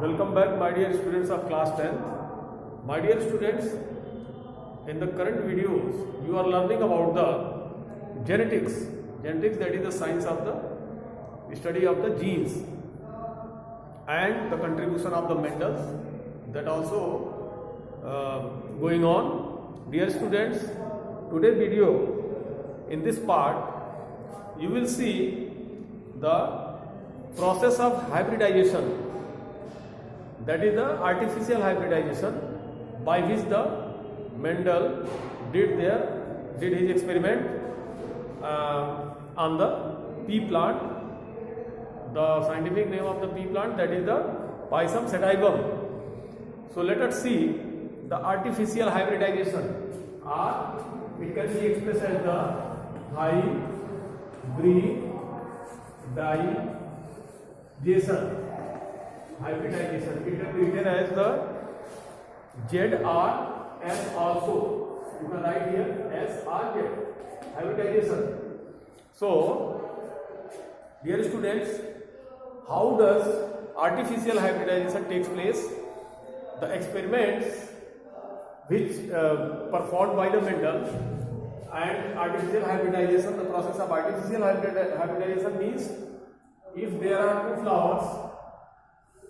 Welcome back, my dear students of class 10th. My dear students, in the current videos, you are learning about the genetics. Genetics, that is the science of the study of the genes and the contribution of the Mendels, that also going on. Dear students, today's video, in this part, you will see the process of hybridization, that is the artificial hybridization by which the Mendel did his experiment on the pea plant. The scientific name of the pea plant, that is the Pisum sativum. So let us see the artificial hybridization, or it can be expressed as the hybridization. It can be written as the ZRS also. You can write here S or Z, hybridization. So, dear students, how does artificial hybridization takes place? The experiments which performed by the Mendel and artificial hybridization, the process of artificial hybridization means if there are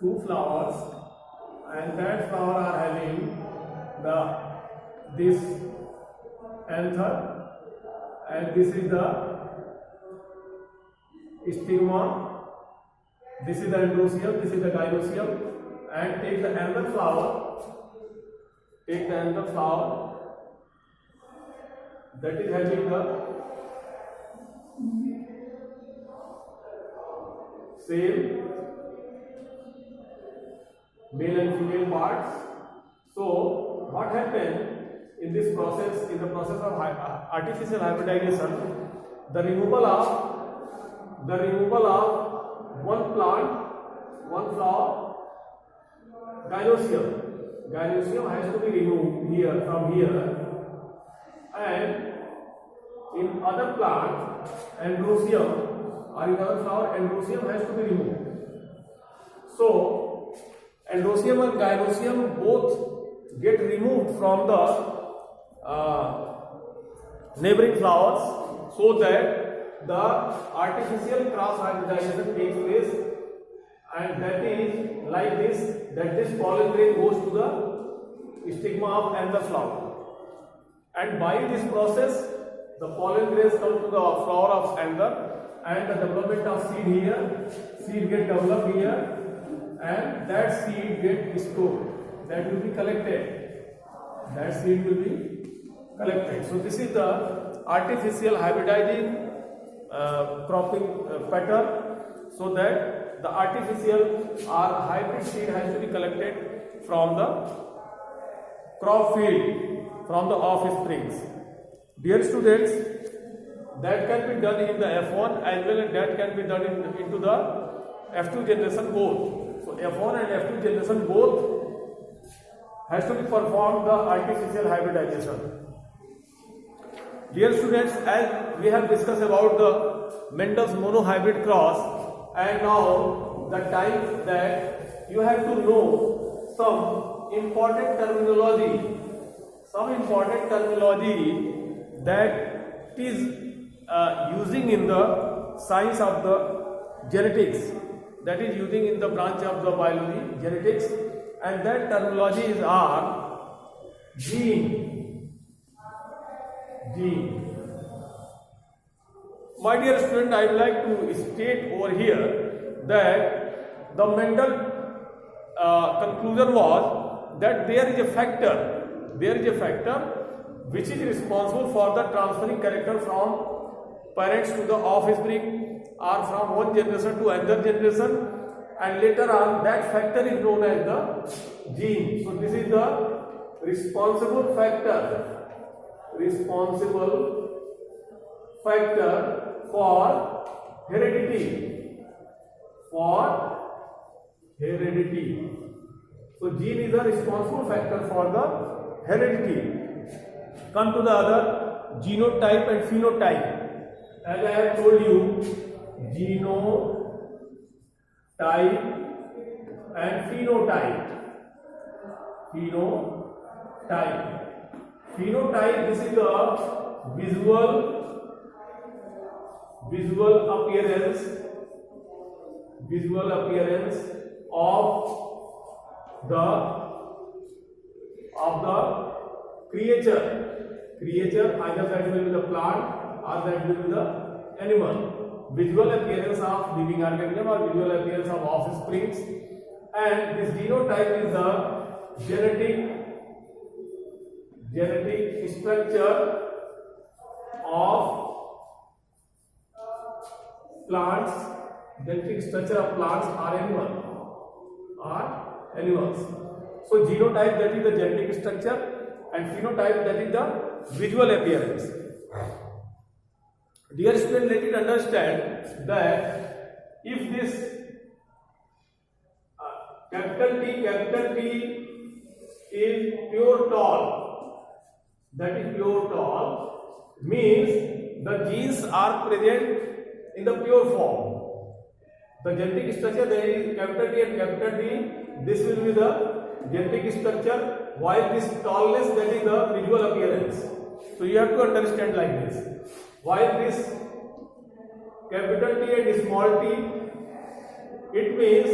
two flowers and that flower are having this anther and this is the stigma, this is the androecium, this is the gynoecium, and take the anther flower, that is having the same male and female parts. So what happened in this process, in the process of artificial hybridization, the removal of one flower, gynoecium has to be removed here from here, and in other plant androecium, or in other flower androecium has to be removed. So androecium and gynoecium both get removed from the neighboring flowers, so that the artificial cross hybridization takes place, and that is like this, that this pollen grain goes to the stigma of anther flower, and by this process the pollen grains come to the flower of anther, and the development of seed here, seed get developed here, and that seed get stored, that will be collected, So this is the artificial hybridizing cropping pattern, so that the artificial or hybrid seed has to be collected from the crop field, from the offsprings. Dear students, that can be done in the F1 as well as that can be done into the F2 generation both. So F1 and F2 generation both has to be performed the artificial hybridization. Dear students, as we have discussed about the Mendel's monohybrid cross, and now the time that you have to know some important terminology that is using in the science of the genetics, that is using in the branch of the biology, genetics, and that terminologies are gene. My dear student, I would like to state over here that the Mendel conclusion was that there is a factor which is responsible for the transferring character from parents to the offspring, or from one generation to another generation, and later on that factor is known as the gene. So this is the responsible factor for heredity. So gene is a responsible factor for the heredity. Come to the other, genotype and phenotype. As I have told you, type and phenotype. Phenotype. Phenotype, this is the visual appearance of the creature, either that will be the plant or that will be the animal. Visual appearance of living organism or visual appearance of offsprings, and this genotype is the genetic structure of plants, or animals. So genotype, that is the genetic structure, and phenotype, that is the visual appearance. Dear student, let it understand that if this capital T is pure tall, that is pure tall, means the genes are present in the pure form. The genetic structure, there is capital T and capital D, this will be the genetic structure, while this tallness, that is the visual appearance. So you have to understand like this. While this capital T and small t, it means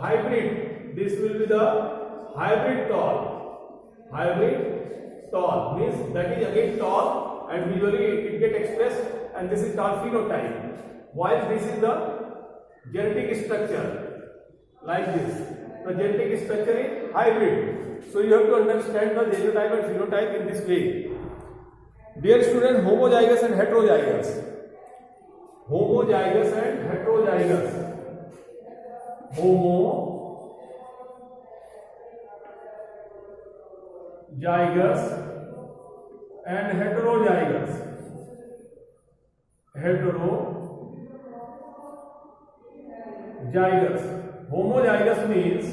hybrid. This will be the hybrid tall. Hybrid tall means that is again tall, and visually it get expressed, and this is called phenotype. While this is the genetic structure, like this. The genetic structure is hybrid. So you have to understand the genotype and phenotype in this way. Dear student, homozygous and heterozygous. Homozygous and heterozygous. Homozygous and heterozygous. Heterozygous. Homozygous means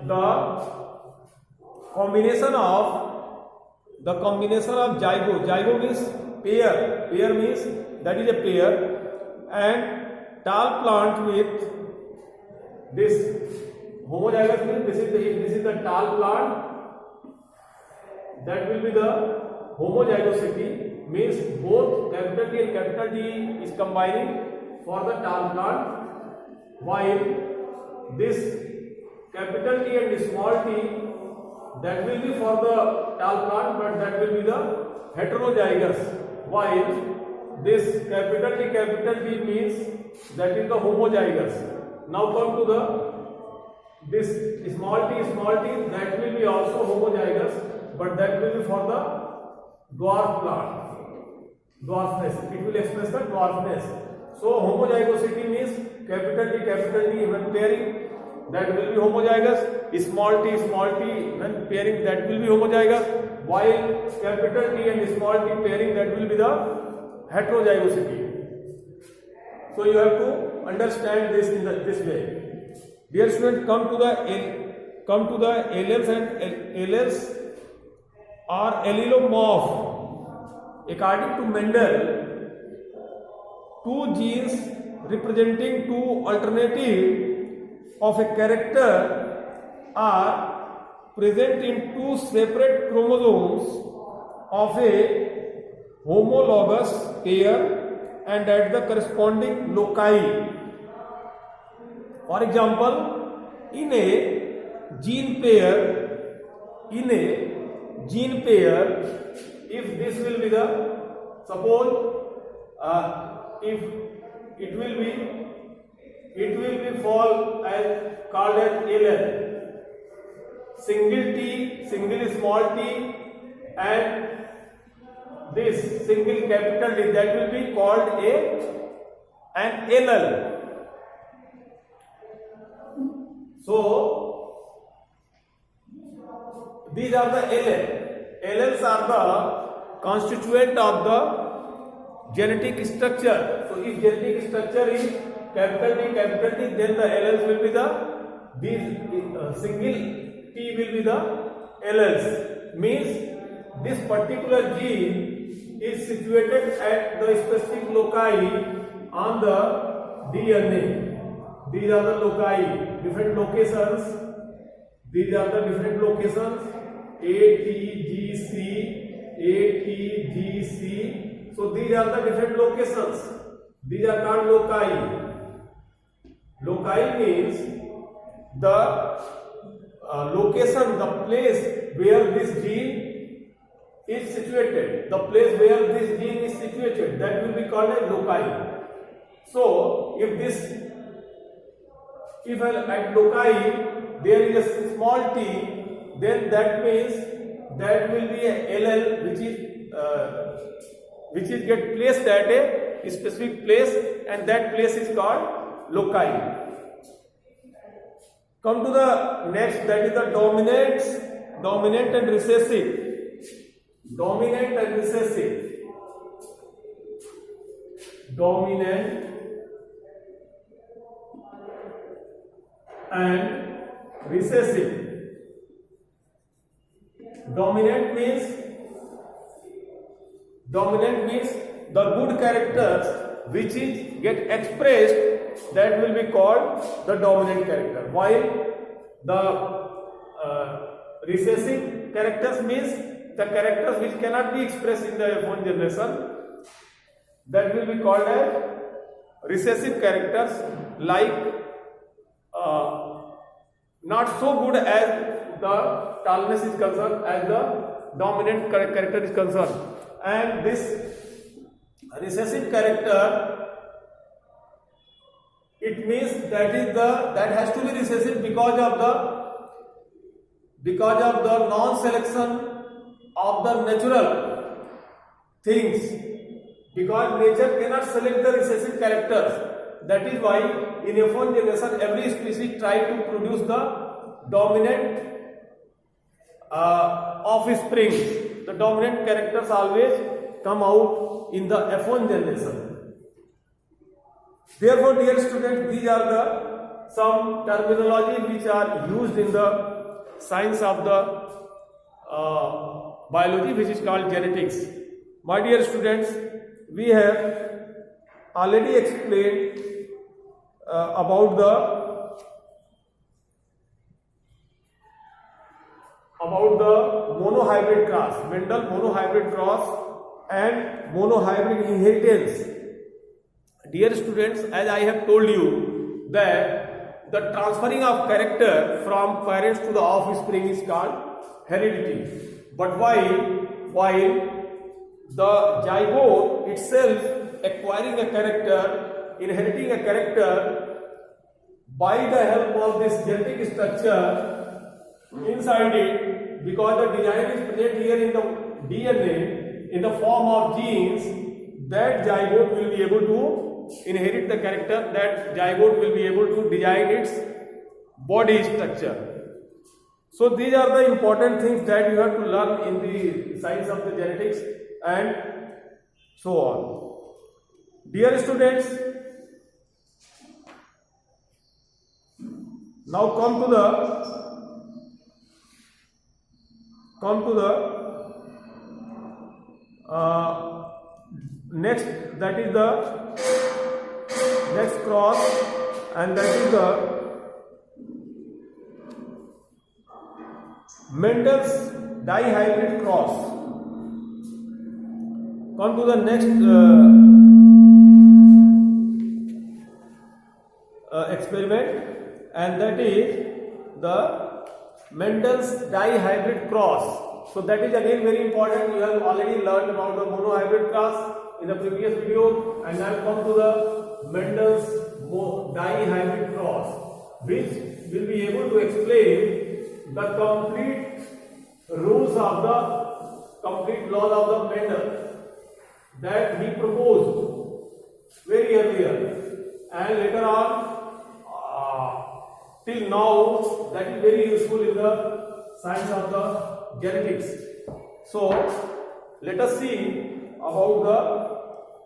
the combination of zygo means pair means that is a pair, and tall plant with this. Homozygous means this is the tall plant, that will be the homozygosity, means both capital T and capital D is combining for the tall plant, while this capital T and small t, that will be for the tall plant, but that will be the heterozygous, while this capital T means that is the homozygous. Now come to this small t, that will be also homozygous, but that will be for the dwarf plant, dwarfness. It will express the dwarfness. So homozygosity means capital T when pairing, that will be homozygous. Small t when pairing, that will be homozygous, while capital T and small t pairing, that will be the heterozygosity. So you have to understand this in this way. Dear student, come to the alleles and alleles are allelomorph. According to Mendel, two genes representing two alternatives of a character are present in two separate chromosomes of a homologous pair and at the corresponding loci. For example, in a gene pair, if this will be the, suppose if it will be called as allele, single t, single small t, and this single capital D, that will be called an allele. So these are the alleles. Alleles are the constituent of the genetic structure. So if genetic structure is capital T, then the alleles will be single T will be the alleles. Means this particular gene is situated at the specific loci on the DNA. These are the loci, different locations. These are the different locations. A, T, G, C, A, T, G, C. So these are the different locations. These are called loci. Loci means the location, the place where this gene is situated. The place where this gene is situated, that will be called a loci. So if at loci there is a small t, then that means that will be a LL which is get placed at a specific place, and that place is called loci. Come to the next, that is the dominant and recessive. Dominant and recessive. Dominant and recessive. Dominant means the good characters which is get expressed, that will be called the dominant character, while the recessive characters means the characters which cannot be expressed in the F1 generation, that will be called as recessive characters, like not so good as the tallness is concerned as the dominant character is concerned. And this recessive character, it means that has to be recessive because of the non-selection of the natural things, because nature cannot select the recessive characters. That is why in F1 generation every species try to produce the dominant offspring. The dominant characters always come out in the F1 generation. Therefore, dear students, these are some terminology which are used in the science of the biology, which is called genetics. My dear students, we have already explained about the monohybrid cross, Mendel monohybrid cross and monohybrid inheritance. Dear students, as I have told you that the transferring of character from parents to the offspring is called heredity. But while the zygote itself acquiring a character, inheriting a character by the help of this genetic structure inside it, because the design is present here in the DNA in the form of genes, that zygote will be able to inherit the character, that zygote will be able to design its body structure. So these are the important things that you have to learn in the science of the genetics and so on. Dear students, now come to the next, that is the next cross, and that is the Mendel's dihybrid cross. Come to the next experiment, and that is the Mendel's dihybrid cross. So that is again very important. You have already learned about the monohybrid cross in the previous video, and now come to the Mendel's dihybrid cross, which will be able to explain the complete rules of the complete laws of the Mendel that he proposed very earlier, and later on till now that is very useful in the science of the genetics. So let us see about the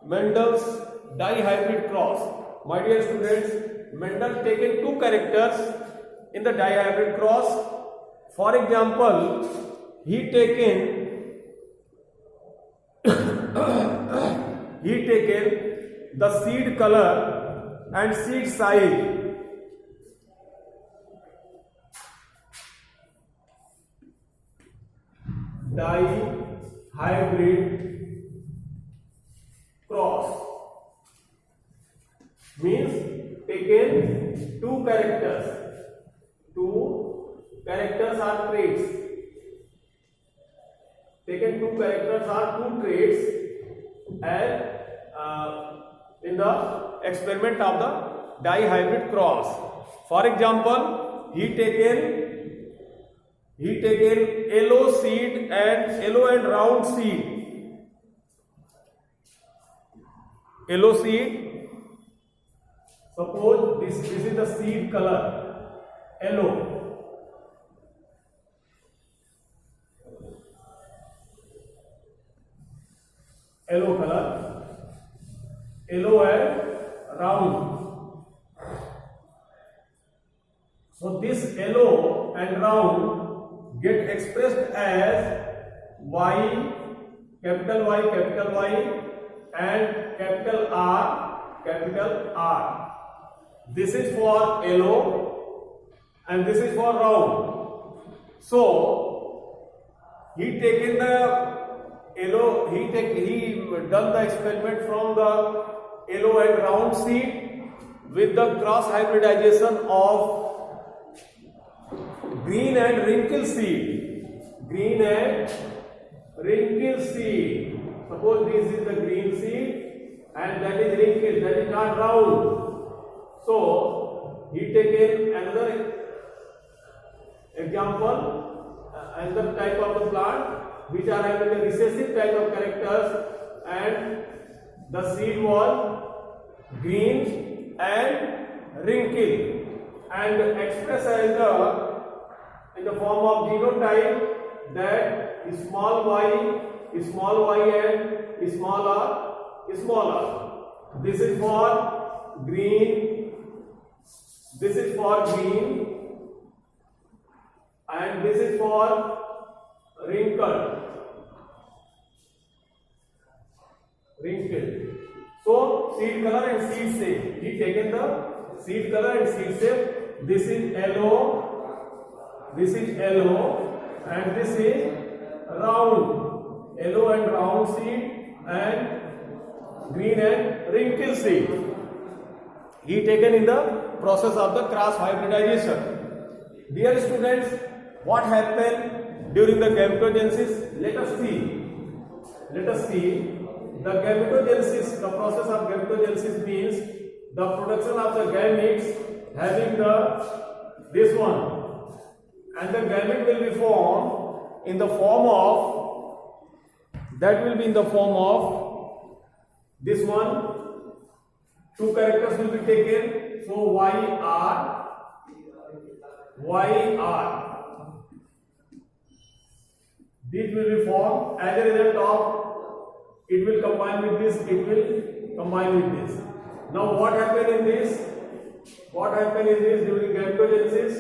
Mendel's dihybrid cross. My dear students, Mendel taken two characters in the dihybrid cross. For example, he taken the seed color and seed size. Dihybrid cross means taken two characters. Two characters are traits. Taken two characters are two traits as in the experiment of the dihybrid cross. For example, he taken yellow seed and yellow and round seed. Yellow seed. Suppose this is the seed color, yellow. Yellow color, yellow and round. So this yellow and round get expressed as Y, capital Y, and capital R. This is for yellow and this is for round. So he taken the yellow, he done the experiment from the yellow and round seed with the cross hybridization of green and wrinkle seed. Green and wrinkle seed. Suppose this is the green seed and that is wrinkled, that is not round. So he taken another example, another type of the plant which are having a recessive type of characters, and the seed was green and wrinkled and expressed as in the form of genotype that small y and small r. This is for green, this is for green, and this is for wrinkled. So seed color and seed shape. He taken the seed color and seed shape. This is yellow, and this is round. Yellow and round seed and green and wrinkled seed. He taken in the process of the cross hybridization. Dear students, what happened during the gametogenesis? Let us see. The gametogenesis, the process of gametogenesis means the production of the gametes having this one, and the gamete will be formed in the form of, that will be in the form of this one. Two characters will be taken, so YR. This will be formed as a result of, it will combine with this, Now what happened in this? During gametogenesis?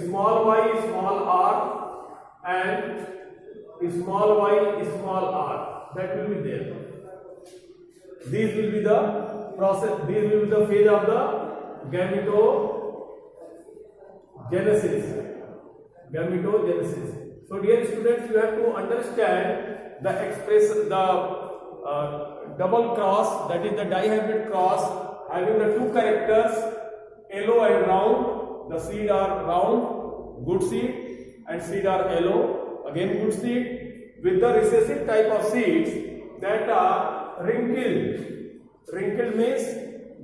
Small y, small r, and small y, small r. That will be there. This will be the process, this will be the phase of the gametogenesis. So dear students, you have to understand the double cross, that is the dihybrid cross, having the two characters yellow and round. The seed are round, good seed, and seed are yellow, again good seed, with the recessive type of seeds that are wrinkled. Wrinkled means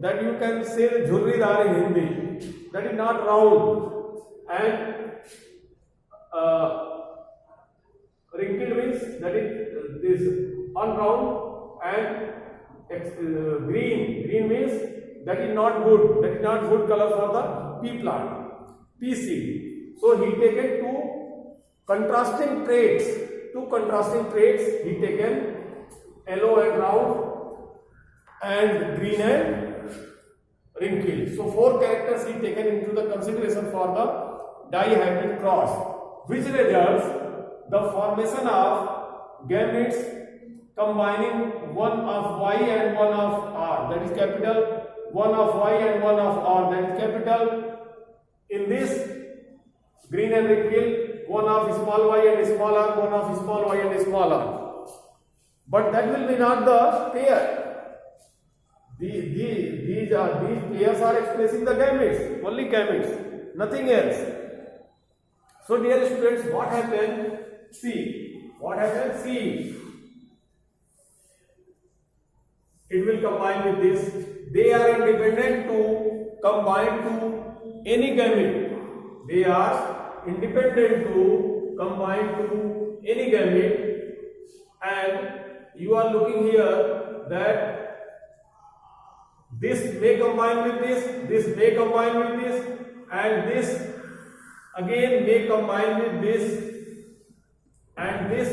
that you can say jhurridar in Hindi, that is not round, and wrinkled means that is this unround, and green means that is not good, color for the pea plant, pea seed. So he taken two contrasting traits, he taken yellow and round and green and wrinkled. So four characters he taken into the consideration for the dihybrid cross, which results the formation of gametes combining one of y and one of r, that is capital, one of y and one of r, that is capital. In this green and rectangle, one of small y and small r, one of small y and small r. But that will be not the pair. These pairs are expressing the gametes, only gametes, nothing else. So dear students, what happened? See, what happened? See, it will combine with this. They are independent to combine to any gamete. They are independent to combine to any gamete, and you are looking here that this may combine with this may combine with this, and this again may combine with this, and this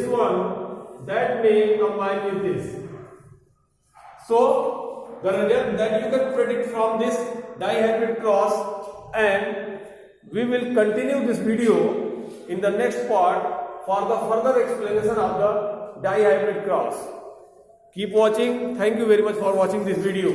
one that may combine with this. So the result that you can predict from this dihybrid cross, and we will continue this video in the next part for the further explanation of the dihybrid cross. Keep watching. Thank you very much for watching this video.